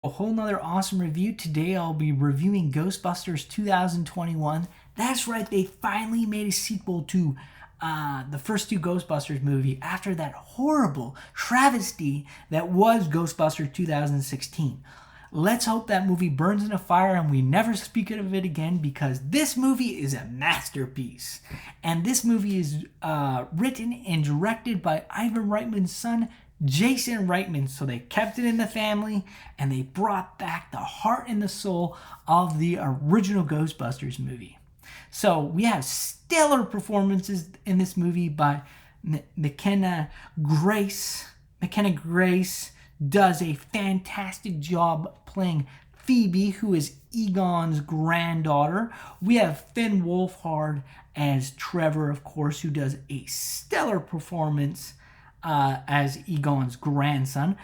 A whole nother awesome review. Today I'll be reviewing Ghostbusters 2021. That's right, they finally made a sequel to the first two Ghostbusters movie after that horrible travesty that was Ghostbusters 2016. Let's hope that movie burns in a fire and we never speak of it again, because this movie is a masterpiece. And this movie is written and directed by Ivan Reitman's son, Jason Reitman. So they kept it in the family and they brought back the heart and the soul of the original Ghostbusters movie. So we have stellar performances in this movie by McKenna Grace. McKenna Grace does a fantastic job playing Phoebe, who is Egon's granddaughter. We have Finn Wolfhard as Trevor, of course, who does a stellar performance as Egon's grandson.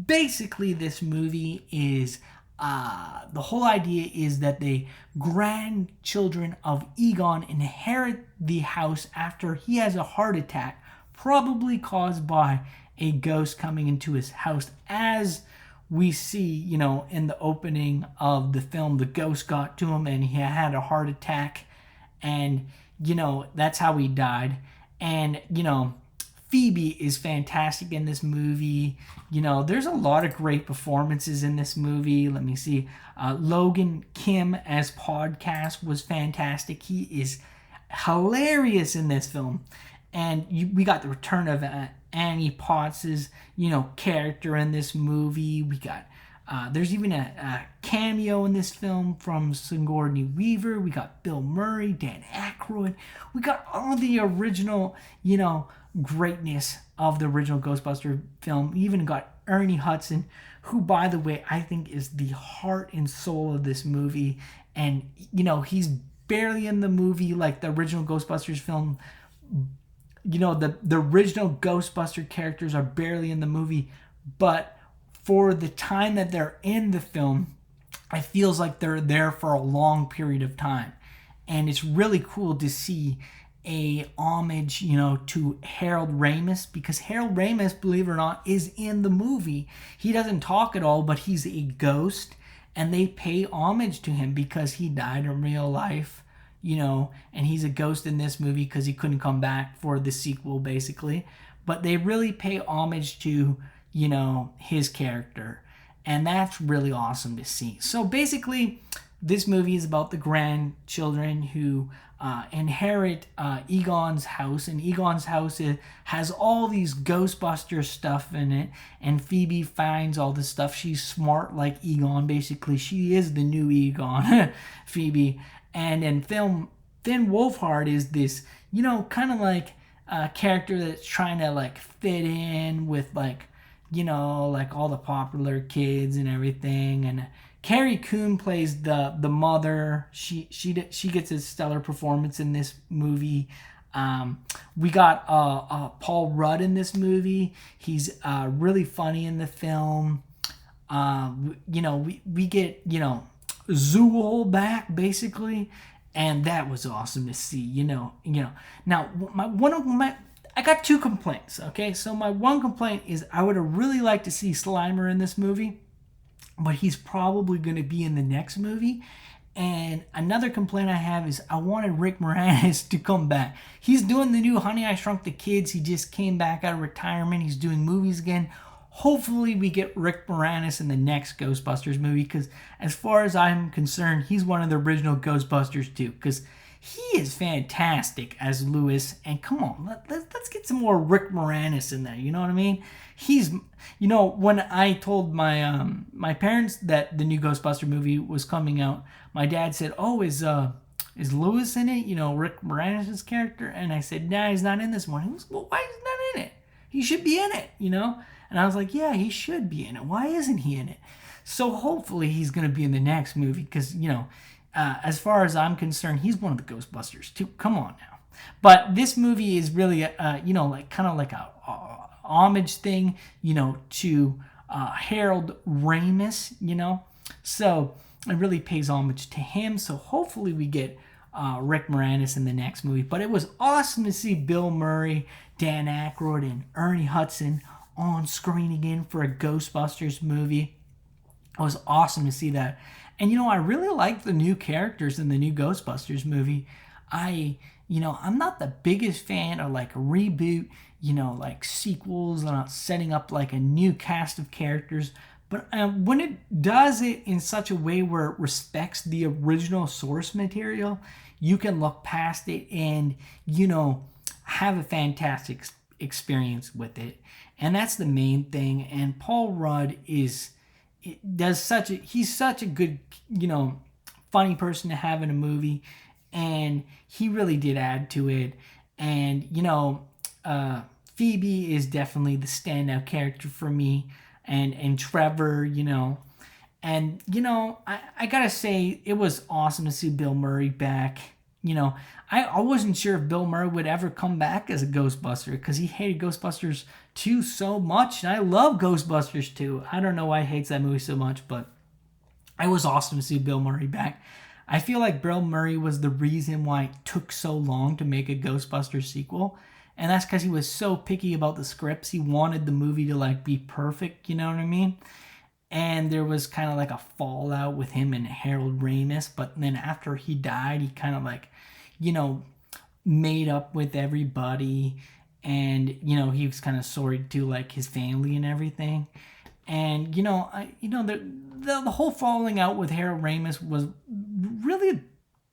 Basically, this movie is the whole idea is that the grandchildren of Egon inherit the house after he has a heart attack, probably caused by a ghost coming into his house. As we see, in the opening of the film, the ghost got to him and he had a heart attack, and that's how he died. And Phoebe is fantastic in this movie. There's a lot of great performances in this movie. Let me see. Logan Kim as Podcast was fantastic. He is hilarious in this film. And we got the return of Annie Potts's, character in this movie. We got there's even a cameo in this film from Sigourney Weaver. We got Bill Murray, Dan Aykroyd. We got all the original, greatness of the original Ghostbuster film. We even got Ernie Hudson, who, by the way, I think is the heart and soul of this movie. And, he's barely in the movie like the original Ghostbusters film. The original Ghostbuster characters are barely in the movie, but for the time that they're in the film, it feels like they're there for a long period of time. And it's really cool to see a homage, to Harold Ramis, because Harold Ramis, believe it or not, is in the movie. He doesn't talk at all, but he's a ghost, and they pay homage to him because he died in real life, and he's a ghost in this movie because he couldn't come back for the sequel, basically. But they really pay homage to, his character, and that's really awesome to see. So basically, this movie is about the grandchildren who inherit Egon's house, and Egon's house has all these Ghostbuster stuff in it, and Phoebe finds all this stuff. She's smart like Egon, basically. She is the new Egon, Phoebe. And in film, Finn Wolfhard is this, kind of like a character that's trying to like fit in with like all the popular kids and everything. And Carrie Coon plays the mother. She gets a stellar performance in this movie. We got Paul Rudd in this movie. He's really funny in the film. We get Zool back, basically, and that was awesome to see. Now I got two complaints. Okay, so my one complaint is I would have really liked to see Slimer in this movie, but he's probably going to be in the next movie. And another complaint I have is I wanted Rick Moranis to come back. He's doing the new Honey, I Shrunk the Kids. He just came back out of retirement. He's doing movies again. Hopefully we get Rick Moranis in the next Ghostbusters movie, because as far as I'm concerned, he's one of the original Ghostbusters too, because he is fantastic as Lewis. And come on, let's get some more Rick Moranis in there. You know what I mean? He's, when I told my my parents that the new Ghostbuster movie was coming out, my dad said, "Oh, is Lewis in it? Rick Moranis' character?" And I said, "Nah, he's not in this one." He was, "Well, why is he not in it? He should be in it, And I was like, "Yeah, he should be in it. Why isn't he in it?" So hopefully he's going to be in the next movie, because as far as I'm concerned, he's one of the Ghostbusters too. Come on now. But this movie is really, like kind of like a homage thing, to Harold Ramis, So it really pays homage to him. So hopefully we get Rick Moranis in the next movie. But it was awesome to see Bill Murray, Dan Aykroyd, and Ernie Hudson on screen again for a Ghostbusters movie. It was awesome to see that. And I really like the new characters in the new Ghostbusters movie. I'm not the biggest fan of like a reboot, like sequels, setting up like a new cast of characters. But when it does it in such a way where it respects the original source material, you can look past it and, have a fantastic experience with it. And that's the main thing. And Paul Rudd he's such a good, funny person to have in a movie. And he really did add to it. And, Phoebe is definitely the standout character for me. And Trevor, and, I gotta say, it was awesome to see Bill Murray back. I wasn't sure if Bill Murray would ever come back as a Ghostbuster because he hated Ghostbusters 2 so much. And I love Ghostbusters 2. I don't know why he hates that movie so much, but it was awesome to see Bill Murray back. I feel like Bill Murray was the reason why it took so long to make a Ghostbusters sequel. And that's because he was so picky about the scripts. He wanted the movie to like be perfect, you know what I mean? And there was kind of like a fallout with him and Harold Ramis. But then after he died, he kind of like, made up with everybody. And, he was kind of sorry to like his family and everything. And, the whole falling out with Harold Ramis was really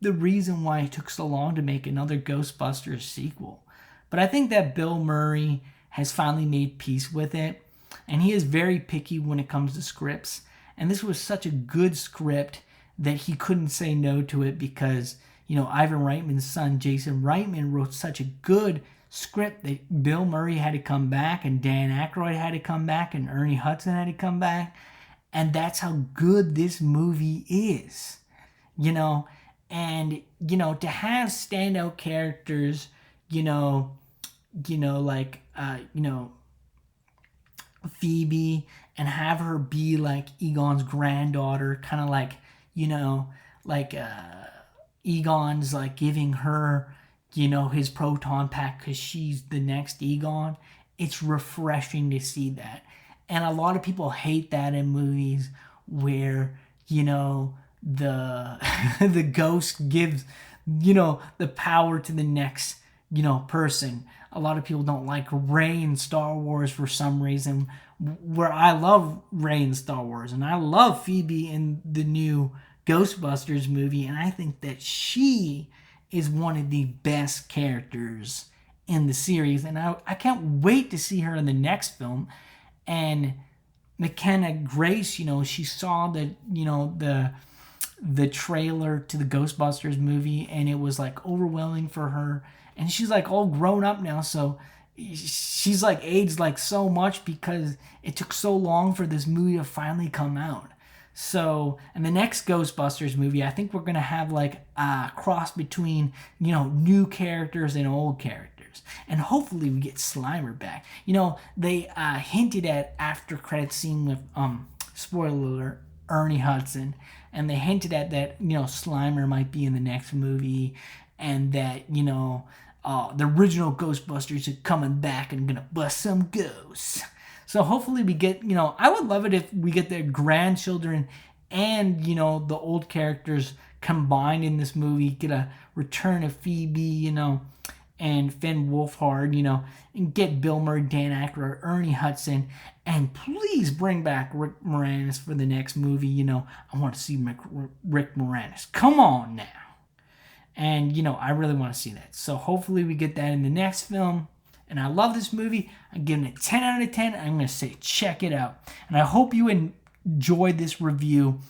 the reason why it took so long to make another Ghostbusters sequel. But I think that Bill Murray has finally made peace with it. And he is very picky when it comes to scripts. And this was such a good script that he couldn't say no to it because, Ivan Reitman's son, Jason Reitman, wrote such a good script that Bill Murray had to come back and Dan Aykroyd had to come back and Ernie Hudson had to come back. And that's how good this movie is, and, to have standout characters, Phoebe, and have her be like Egon's granddaughter, kind of like, Egon's like giving her, his proton pack because she's the next Egon. It's refreshing to see that. And a lot of people hate that in movies where, the the ghost gives, the power to the next, person. A lot of people don't like Rey in Star Wars for some reason, where I love Rey in Star Wars. And I love Phoebe in the new Ghostbusters movie. And I think that she is one of the best characters in the series. And I can't wait to see her in the next film. And McKenna Grace, she saw the trailer to the Ghostbusters movie, and it was like overwhelming for her. And she's like all grown up now, so she's like aged like so much because it took so long for this movie to finally come out. So, in the next Ghostbusters movie, I think we're gonna have like a cross between new characters and old characters. And hopefully we get Slimer back. They hinted at after credit scene with spoiler alert, Ernie Hudson, and they hinted at that Slimer might be in the next movie, and that the original Ghostbusters are coming back and gonna bust some ghosts. So hopefully we get I would love it if we get their grandchildren and the old characters combined in this movie. Get a return of Phoebe, and Finn Wolfhard, and get Bill Murray, Dan Aykroyd, Ernie Hudson, and please bring back Rick Moranis for the next movie. I want to see Rick Moranis. Come on now. And, I really want to see that. So hopefully we get that in the next film. And I love this movie. I'm giving it 10 out of 10. I'm going to say check it out. And I hope you enjoyed this review.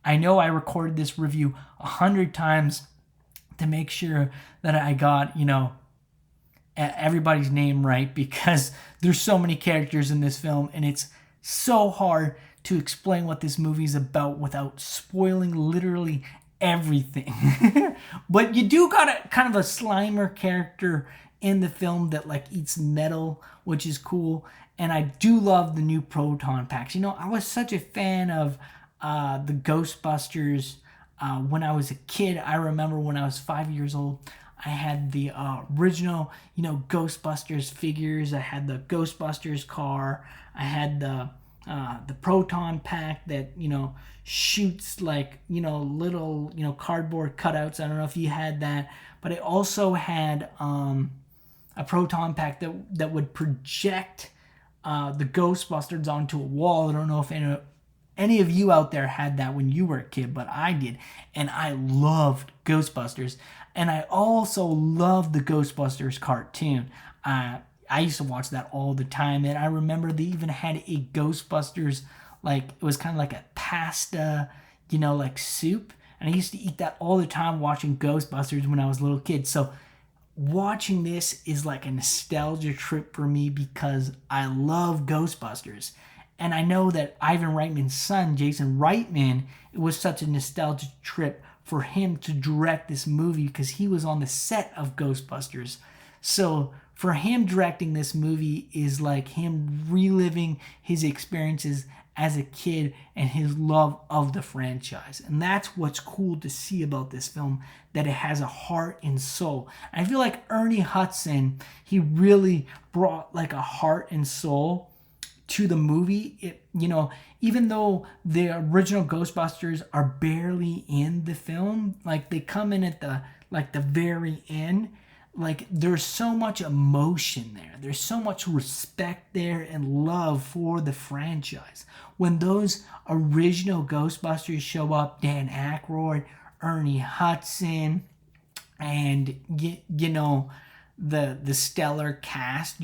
I know I recorded this review 100 times to make sure that I got, everybody's name right, because there's so many characters in this film and it's so hard to explain what this movie is about without spoiling literally everything. But you do got a kind of a Slimer character in the film that like eats metal, which is cool. And I do love the new proton packs. I was such a fan of the Ghostbusters when I was a kid. I remember when I was 5 years old, I had the original, Ghostbusters figures. I had the Ghostbusters car. I had the the Proton pack that, shoots like, little, cardboard cutouts. I don't know if you had that, but it also had a Proton pack that would project the Ghostbusters onto a wall. I don't know if any of you out there had that when you were a kid, but I did, and I loved Ghostbusters. And I also loved the Ghostbusters cartoon. I used to watch that all the time, and I remember they even had a Ghostbusters, like, it was kind of like a pasta, like soup, and I used to eat that all the time watching Ghostbusters when I was a little kid. So watching this is like a nostalgia trip for me because I love Ghostbusters. And I know that Ivan Reitman's son, Jason Reitman, it was such a nostalgia trip for him to direct this movie because he was on the set of Ghostbusters. So for him directing this movie is like him reliving his experiences as a kid and his love of the franchise. And that's what's cool to see about this film, that it has a heart and soul. And I feel like Ernie Hudson, he really brought like a heart and soul to the movie. Even though the original Ghostbusters are barely in the film, like they come in at the very end, like there's so much emotion there. There's so much respect there and love for the franchise. When those original Ghostbusters show up, Dan Aykroyd, Ernie Hudson, and the stellar cast,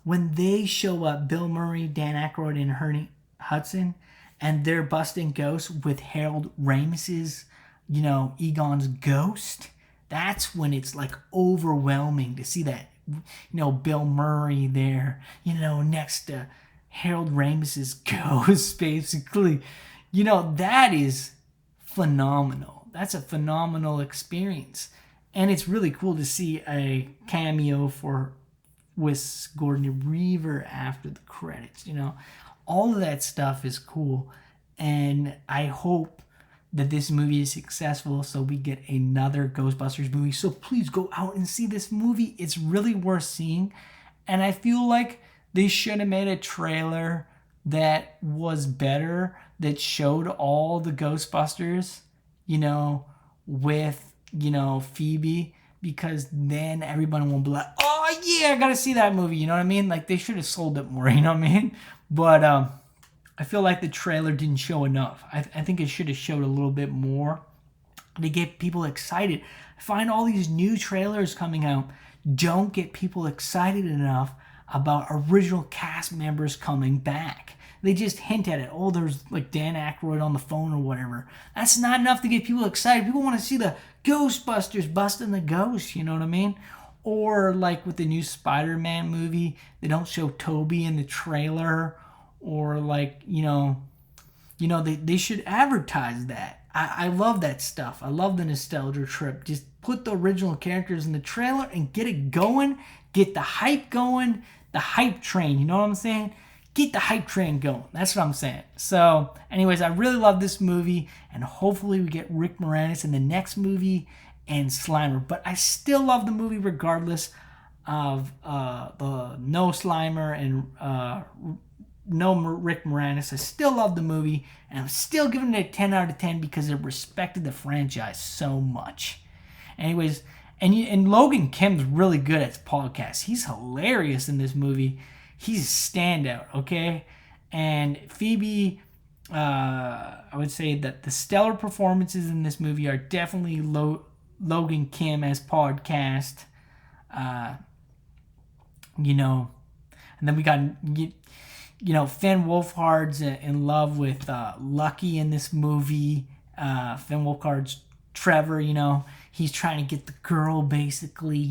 when they show up, Bill Murray, Dan Aykroyd, and Ernie Hudson, and they're busting ghosts with Harold Ramis's, Egon's ghost, that's when it's like overwhelming to see that, Bill Murray there, next to Harold Ramis's ghost, basically. That is phenomenal. That's a phenomenal experience. And it's really cool to see a cameo with Sigourney Weaver after the credits. All of that stuff is cool. And I hope that this movie is successful so we get another Ghostbusters movie. So please go out and see this movie. It's really worth seeing. And I feel like they should have made a trailer that was better, that showed all the Ghostbusters, with, Phoebe, because then everyone will be like, oh yeah, I gotta see that movie, you know what I mean? Like, they should have sold it more, you know what I mean? But I feel like the trailer didn't show enough. I think it should have showed a little bit more to get people excited. I find all these new trailers coming out don't get people excited enough about original cast members coming back. They just hint at it. Oh, there's like Dan Aykroyd on the phone or whatever. That's not enough to get people excited. People want to see the Ghostbusters busting the ghosts, you know what I mean? Or like with the new Spider-Man movie, they don't show Toby in the trailer. Or like, they should advertise that. I love that stuff. I love the nostalgia trip. Just put the original characters in the trailer and get it going. Get the hype going. The hype train, you know what I'm saying? Get the hype train going. That's what I'm saying. So, anyways, I really love this movie. And hopefully we get Rick Moranis in the next movie and Slimer. But I still love the movie regardless of the no Slimer and no Rick Moranis. I still love the movie, and I'm still giving it a 10 out of 10 because it respected the franchise so much. Anyways, and Logan Kim's really good at podcasts. He's hilarious in this movie. He's a standout, okay? And Phoebe, I would say that the stellar performances in this movie are definitely Logan Kim as podcast. And then we got Finn Wolfhard's in love with Lucky in this movie. Finn Wolfhard's Trevor, he's trying to get the girl basically,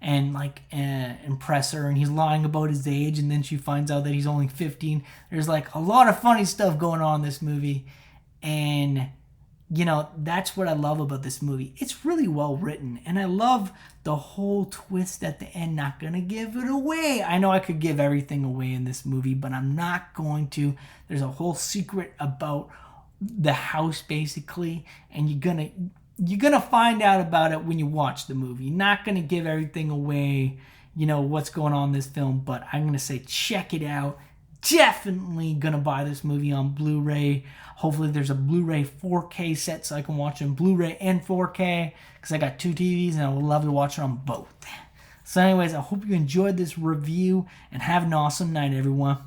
and like impress her, and he's lying about his age, and then she finds out that he's only 15. There's like a lot of funny stuff going on in this movie, and that's what I love about this movie. It's really well written, and I love the whole twist at the end. Not gonna give it away. I know I could give everything away in this movie, but I'm not going to. There's a whole secret about the house basically, and you're gonna find out about it when you watch the movie. Not gonna give everything away, what's going on in this film, but I'm gonna say check it out. definitely gonna buy this movie on Blu-ray. Hopefully there's a Blu-ray 4K set so I can watch it in Blu-ray and 4K, because I got two TVs and I would love to watch it on both. So anyways, I hope you enjoyed this review and have an awesome night, everyone.